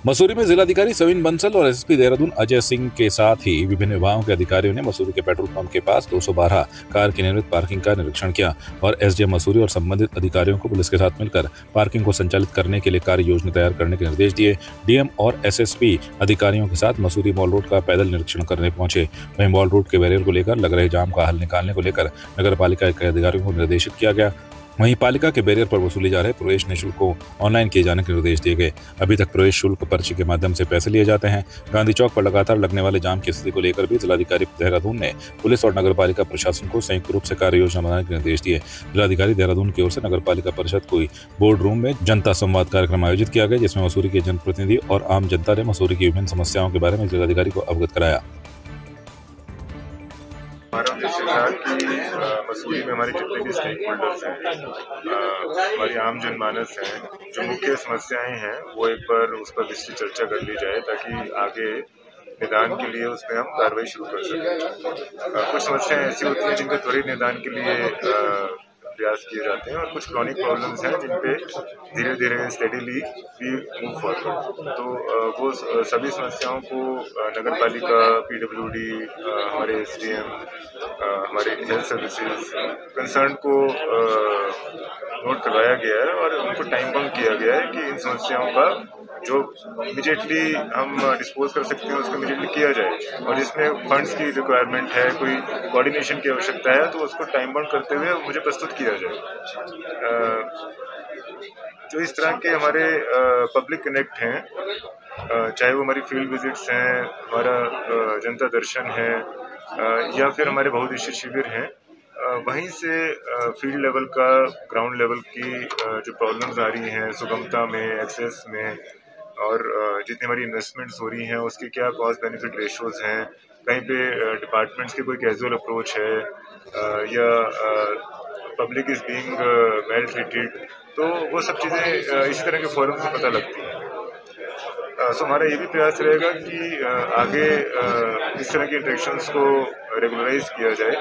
मसूरी में जिलाधिकारी सविन बंसल और एसएसपी देहरादून अजय सिंह के साथ ही विभिन्न विभागों के अधिकारियों ने मसूरी के पेट्रोल पंप के पास 212 कार की निर्मित पार्किंग का निरीक्षण किया और एसडीएम मसूरी और संबंधित अधिकारियों को पुलिस के साथ मिलकर पार्किंग को संचालित करने के लिए कार्य योजना तैयार करने के निर्देश दिए। डीएम और एसएसपी अधिकारियों के साथ मसूरी मॉल रोड का पैदल निरीक्षण करने पहुंचे। वहीं मॉल रोड के बैरियर को लेकर लग रहे जाम का हल निकालने को लेकर नगर पालिका के अधिकारियों को निर्देशित किया गया। वहीं पालिका के बैरियर पर वसूले जा रहे प्रवेश निःशुल्क को ऑनलाइन किए जाने के निर्देश दिए गए। अभी तक प्रवेश शुल्क पर्ची के माध्यम से पैसे लिए जाते हैं। गांधी चौक पर लगातार लगने वाले जाम की स्थिति को लेकर भी जिलाधिकारी देहरादून ने पुलिस और नगर पालिका प्रशासन को संयुक्त रूप से कार्य योजना बनाने के निर्देश दिए। जिलाधिकारी देहरादून की ओर से नगर पालिका परिषद को बोर्ड रूम में जनता संवाद कार्यक्रम आयोजित किया गया, जिसमें मसूरी के जनप्रतिनिधि और आम जनता ने मसूरी की विभिन्न समस्याओं के बारे में जिलाधिकारी को अवगत कराया। हमारा उद्देश्य था कि मसूरी में हमारे जितने भी स्टेक होल्डर्स हैं, हमारी आम जनमानस हैं, जो मुख्य समस्याएं हैं वो एक बार उस पर विस्तृत चर्चा कर ली जाए ताकि आगे निदान के लिए उसमें हम कार्रवाई शुरू कर सकें। कुछ समस्याएं ऐसी होती हैं जिनके त्वरित निदान के लिए प्रयास किए जाते हैं और कुछ क्रॉनिक प्रॉब्लम्स हैं जिन पे धीरे धीरे स्टेडीली भी मूव फॉरवर्ड। तो वो सभी समस्याओं को नगर पालिका, पीडब्ल्यूडी, हमारे एसडीएम, हमारे हेल्थ सर्विसेज कंसर्न को नोट करवाया गया है और उनको टाइम बाउंड किया गया है कि इन समस्याओं का जो इमीडिएटली हम डिस्पोज कर सकते हैं उसको इमीडिएटली किया जाए और जिसमें फंड्स की रिक्वायरमेंट है, कोई कोऑर्डिनेशन की आवश्यकता है तो उसको टाइम बाउंड करते हुए मुझे प्रस्तुत किया जाए। जो इस तरह के हमारे पब्लिक कनेक्ट हैं, चाहे वो हमारी फील्ड विजिट्स हैं, हमारा जनता दर्शन है या फिर हमारे बहुउद्देशीय शिविर हैं, वहीं से फील्ड लेवल का, ग्राउंड लेवल की जो प्रॉब्लम्स आ रही हैं सुगमता में, एक्सेस में और जितनी हमारी इन्वेस्टमेंट्स हो रही हैं उसके क्या कॉस्ट बेनिफिट रेशोज़ हैं, कहीं पे डिपार्टमेंट्स की कोई कैजुअल अप्रोच है या public is being well treated, तो वो सब चीज़ें इसी तरह के फोरम से पता लगती हैं। सो हमारा ये भी प्रयास रहेगा कि आगे इस तरह के इंटरेक्शंस को रेगुलराइज किया जाए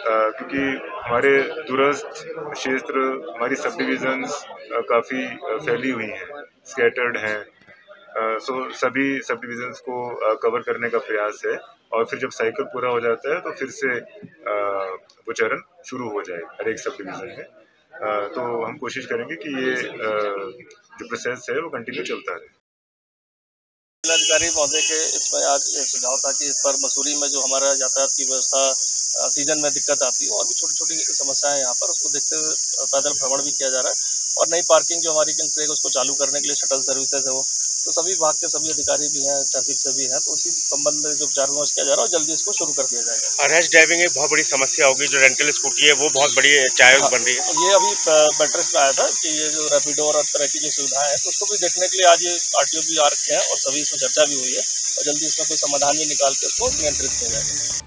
क्योंकि हमारे दूरस्थ क्षेत्र, हमारी सब डिविजन्स काफ़ी फैली हुई हैं, स्कैटर्ड हैं। सो सभी सब डिविजन्स को कवर करने का प्रयास है और फिर जब साइकिल पूरा हो जाता है तो फिर से वो चरण शुरू हो जाए हर एक सब डिविज़न में। तो हम कोशिश करेंगे कि ये जो प्रोसेस है वो कंटिन्यू चलता रहे। जिलाधिकारी महोदय के इसमें आज सुझाव था कि इस पर मसूरी में जो हमारा यातायात की व्यवस्था सीजन में दिक्कत आती है और भी छोटी छोटी समस्याएं यहाँ पर, उसको देखते हुए पैदल भ्रमण भी किया जा रहा है और नई पार्किंग जो हमारी करेगा उसको चालू करने के लिए शटल सर्विसेज है वो, तो सभी विभाग के सभी अधिकारी भी हैं, ट्रैफिक से भी हैं, तो उसी संबंध में जो विचार विमर्श किया जा रहा है और जल्दी इसको शुरू कर दिया जाएगा। रैश ड्राइविंग एक बहुत बड़ी समस्या होगी, जो रेंटल स्कूटी है वो बहुत बड़ी चायक बन रही है। ये अभी बैटर्स में आया था कि ये जो रैपिडो और तरह की जो सुविधाएं हैं तो उसको भी देखने के लिए आज ये आरटीओ भी आ रखे हैं और सभी इसमें चर्चा भी हुई है और जल्दी इसमें कोई समाधान भी निकाल के उसको नियंत्रित किया जाएगा।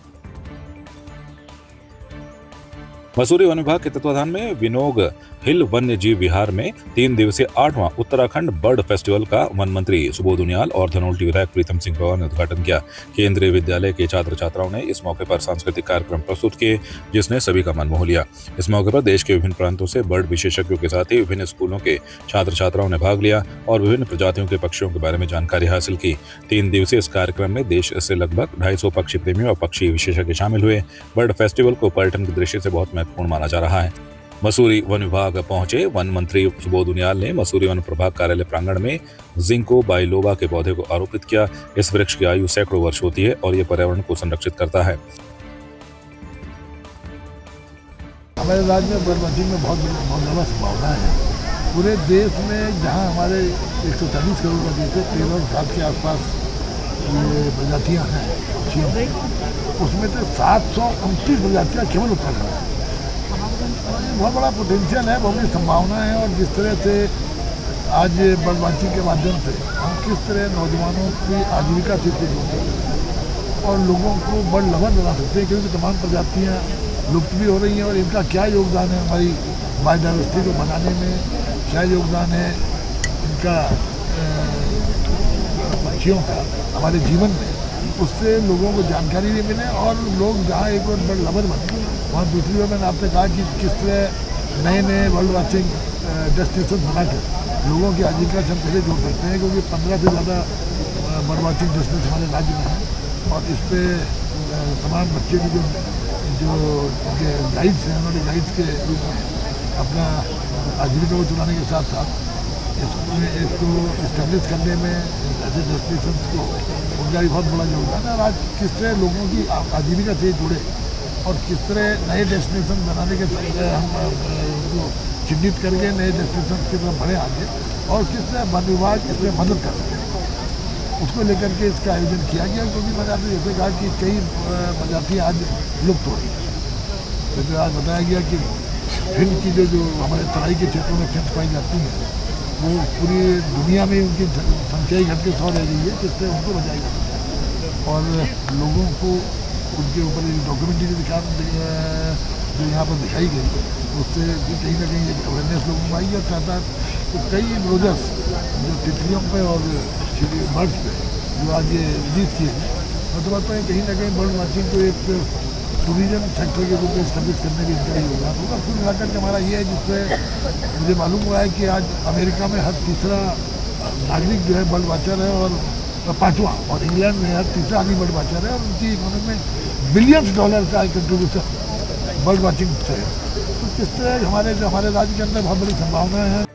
मसूरी वन विभाग के तत्वाधान में विनोग हिल वन्य जीव विहार में 3 दिवसीय 8वां उत्तराखंड बर्ड फेस्टिवल का वन मंत्री सुबोध उनियाल और धनोल्टी विधायक प्रीतम सिंह पवार ने उद्घाटन किया। केंद्रीय विद्यालय के छात्र छात्राओं ने इस मौके पर सांस्कृतिक कार्यक्रम प्रस्तुत किए, जिसने सभी का मन मोह लिया। इस मौके पर देश के विभिन्न प्रांतों से बर्ड विशेषज्ञों के साथ ही विभिन्न स्कूलों के छात्र छात्राओं ने भाग लिया और विभिन्न प्रजातियों के पक्षियों के बारे में जानकारी हासिल की। 3 दिवसीय इस कार्यक्रम में देश से लगभग 250 पक्षी प्रेमियों और पक्षी विशेषज्ञ शामिल हुए। बर्ड फेस्टिवल को पर्यटन की दृष्टि से बहुत महत्वपूर्ण माना जा रहा है। मसूरी वन विभाग पहुंचे वन मंत्री सुबोध उनियाल ने मसूरी वन प्रभाग कार्यालय प्रांगण में जिंको बाइलोबा के पौधे को आरोपित किया। इस वृक्ष की आयु सैकड़ों वर्ष होती है और ये पर्यावरण को संरक्षित करता है। हमारे राज्य में बर्डवॉचिंग में बहुत ज़्यादा संभावना है। पूरे देश में जहां हमारे 140 करोड़ का देश है, 13 के आसपास ये प्रजातियाँ हैं पक्षियों, उसमें से 729 प्रजातियाँ केवल उत्तराखंड है। बहुत बड़ा पोटेंशियल है, बहुत बड़ी संभावना है और जिस तरह से आज बर्डवॉचिंग के माध्यम से हम किस तरह नौजवानों की आजीविका से जोड़ सकते हैं और लोगों को बर्ड लवर बना सकते हैं, क्योंकि तमाम प्रजातियाँ लुप्त भी हो रही हैं और इनका क्या योगदान है हमारी बायोडाइवर्सिटी को बनाने में, क्या योगदान है इनका पक्षियों का हमारे जीवन में, उससे लोगों को जानकारी भी मिले और लोग जहाँ एक और बर्ड लवर बने वहाँ दूसरी ओर मैंने आपने कहा कि किस तरह नए वर्ल्ड वॉचिंग डेस्टिनेशन बनाकर लोगों की आजीविका से हम पहले जोड़ सकते हैं, क्योंकि 15 से ज़्यादा बर्ड वाचिंग डिस्ट्रिक्ट हमारे राज्य में हैं और इस पर तमाम बच्चे की जो उनके गाइड्स हैं, उन्होंने गाइड्स के रूप में अपना आजीविका को चलाने के साथ साथ इसको इस्टेब्लिश करने में ऐसे डेस्टिनेशन को उनका भी बहुत बड़ा योगदान है। और आज किस तरह लोगों की आजीविका से जुड़े और किस तरह नए डेस्टिनेशन बनाने के हम चिन्हित करके नए डेस्टिनेशन की तरफ बढ़े आगे और किस तरह वन विभाग इसमें मदद कर सके, उसको लेकर के इसका आयोजन किया गया। क्योंकि मैंने आपने जैसे कहा कि कई प्रजातियाँ आज लुप्त हो रही हैं। जैसे आज बताया गया कि फिन की जो हमारे तराई के क्षेत्रों में फिन पाई जाती हैं, वो पूरी दुनिया में उनकी संख्या ही घट के 100 रह गई है, जिससे उनको बचाया जा सकता है। और लोगों को उनके ऊपर डॉक्यूमेंट्री दिखा जो यहाँ पर दिखाई गई, उससे भी कहीं ना कहीं एक अवेयरनेस लोगों में आई। और चाहता तो कई ब्रोजर्स जो तितलियों पे और बर्ड्स पे जो आज ये रिलीज किए हैं, मैं समझता हूँ कहीं ना कहीं बर्ड वाचिंग को एक टूरिज्म सेक्टर के रूप में स्टैब्लिश करने में इनका योगदान होगा। कुल मिलाकर के हमारा ये है, जिससे मुझे मालूम हुआ है कि आज अमेरिका में हर तीसरा नागरिक जो है बर्ड वाचर है और 5वां, और इंग्लैंड में हर तीसरा आदमी बर्ड वाचर है और उनकी इकोनॉमी में बिलियंस डॉलर का कंट्रीब्यूशन बर्ड वाचिंग से है। तो किस तरह हमारे राज्य के अंदर बहुत बड़ी संभावनाएं हैं।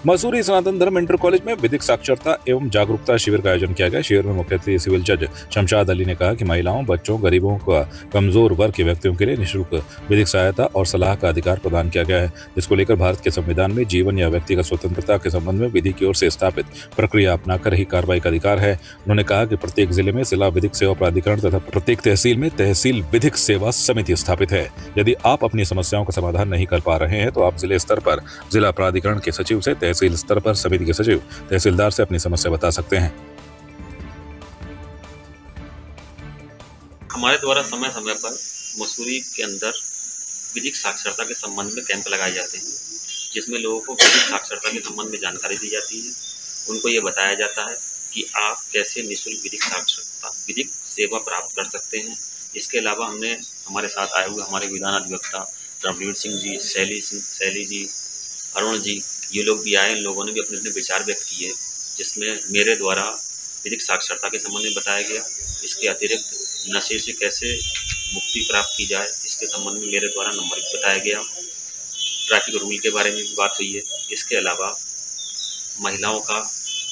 मसूरी सनातन धर्म इंटर कॉलेज में विधिक साक्षरता एवं जागरूकता शिविर का आयोजन किया गया। शिविर में मुख्य अतिथि सिविल जज शमशाद अली ने कहा कि महिलाओं, बच्चों, गरीबों का कमजोर वर्ग के व्यक्तियों के लिए निःशुल्क विधिक सहायता और सलाह का अधिकार प्रदान किया गया है, जिसको लेकर भारत के संविधान में जीवन या व्यक्तिगत स्वतंत्रता के संबंध में विधि की ओर से स्थापित प्रक्रिया अपनाकर ही कार्रवाई का अधिकार है। उन्होंने कहा कि प्रत्येक जिले में जिला विधिक सेवा प्राधिकरण तथा प्रत्येक तहसील में तहसील विधिक सेवा समिति स्थापित है। यदि आप अपनी समस्याओं का समाधान नहीं कर पा रहे हैं तो आप जिले स्तर पर जिला प्राधिकरण के सचिव से, तहसील स्तर पर समिति के सचिव, तहसीलदार से अपनी समस्या बता सकते हैं। हमारे द्वारा समय समय पर मसूरी के अंदर विधिक साक्षरता के संबंध में कैंप लगाए जाते हैं, जिसमें लोगों को विधिक साक्षरता के संबंध में जानकारी दी जाती है। उनको ये बताया जाता है कि आप कैसे निःशुल्क विधिक साक्षरता, विधिक सेवा प्राप्त कर सकते हैं। इसके अलावा हमने हमारे साथ आए हुए हमारे विधान अधिवक्ता रणवीर सिंह जी, शैली जी, अरुण जी, ये लोग भी आए। इन लोगों ने भी अपने अपने विचार व्यक्त किए, जिसमें मेरे द्वारा विधिक साक्षरता के संबंध में बताया गया। इसके अतिरिक्त नशे से कैसे मुक्ति प्राप्त की जाए, इसके संबंध में मेरे द्वारा नंबर बताया गया। ट्रैफिक रूल के बारे में भी बात हुई है। इसके अलावा महिलाओं का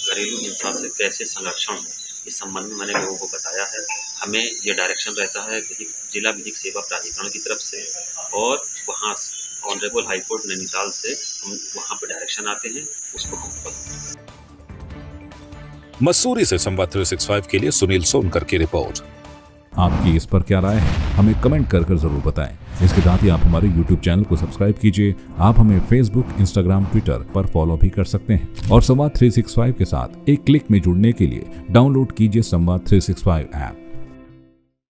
घरेलू हिंसा से कैसे संरक्षण हो, इस संबंध में मैंने लोगों को बताया है। हमें ये डायरेक्शन रहता है जिला विधिक सेवा प्राधिकरण की तरफ से, और वहाँ ऑनरेबल हाईकोर्ट नैनीताल से हम वहाँ पर डायरेक्शन आते हैं, उसको हम फॉलो। मसूरी से संवाद 365 के लिए सुनील सोनकर की रिपोर्ट। आपकी इस पर क्या राय है, हमें कमेंट कर जरूर बताएं। इसके साथ ही आप हमारे YouTube चैनल को सब्सक्राइब कीजिए। आप हमें Facebook, Instagram, Twitter पर फॉलो भी कर सकते हैं और संवाद 365 के साथ एक क्लिक में जुड़ने के लिए डाउनलोड कीजिए संवाद 365 ऐप।